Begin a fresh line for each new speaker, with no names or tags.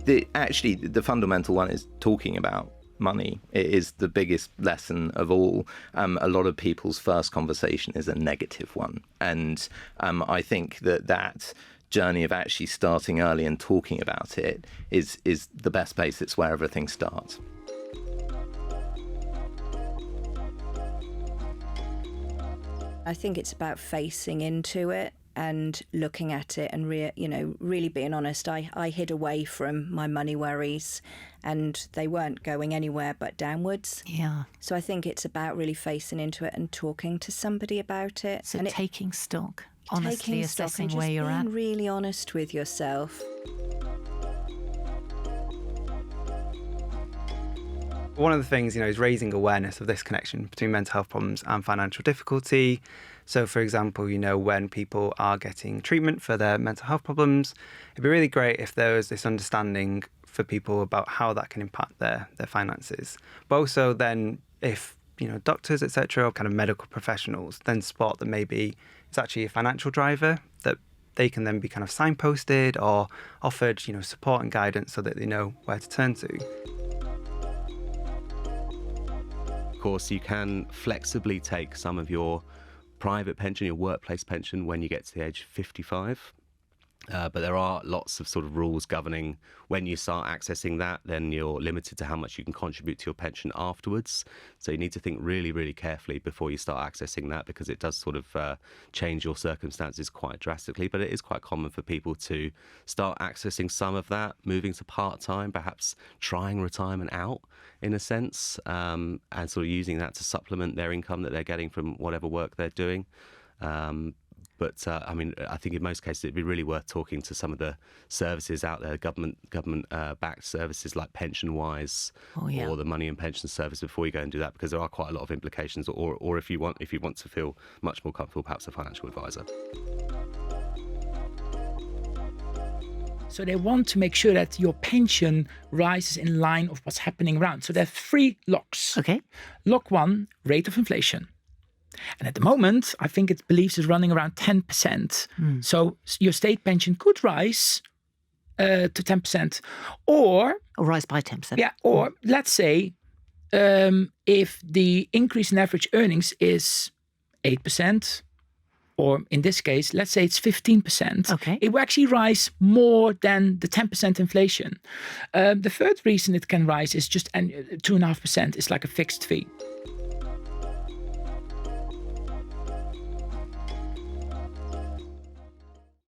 The fundamental one is talking about money. It is the biggest lesson of all. A lot of people's first conversation is a negative one. And I think that journey of actually starting early and talking about it is the best place. It's where everything starts.
I think it's about facing into it and looking at it and really being honest. I hid away from my money worries and they weren't going anywhere but downwards.
Yeah.
So I think it's about really facing into it and talking to somebody about it.
So
and
taking stock, honestly assessing where you're at.
Being really honest with yourself.
One of the things, is raising awareness of this connection between mental health problems and financial difficulty. So, for example, when people are getting treatment for their mental health problems, it'd be really great if there was this understanding for people about how that can impact their finances. But also then if, doctors, etc., or kind of medical professionals then spot that maybe it's actually a financial driver, that they can then be kind of signposted or offered, support and guidance so that they know where to turn to.
Of course, you can flexibly take some of your private pension, your workplace pension, when you get to the age of 55. But there are lots of sort of rules governing when you start accessing that, then you're limited to how much you can contribute to your pension afterwards. So you need to think really, really carefully before you start accessing that, because it does sort of change your circumstances quite drastically. But it is quite common for people to start accessing some of that, moving to part-time, perhaps trying retirement out in a sense, and sort of using that to supplement their income that they're getting from whatever work they're doing. But I think in most cases it'd be really worth talking to some of the services out there, government-backed services like PensionWise or the Money and Pension Service, before you go and do that, because there are quite a lot of implications. Or if you want to feel much more comfortable, perhaps a financial advisor.
So they want to make sure that your pension rises in line of what's happening around. So there are 3 locks.
Okay.
Lock 1, rate of inflation. And at the moment, I think it believes is running around 10%. So your state pension could rise to 10%. Or
rise by 10%.
Yeah, or let's say if the increase in average earnings is 8%, or in this case, let's say it's 15%,
okay,
it will actually rise more than the 10% inflation. The third reason it can rise is just 2.5%. It's like a fixed fee.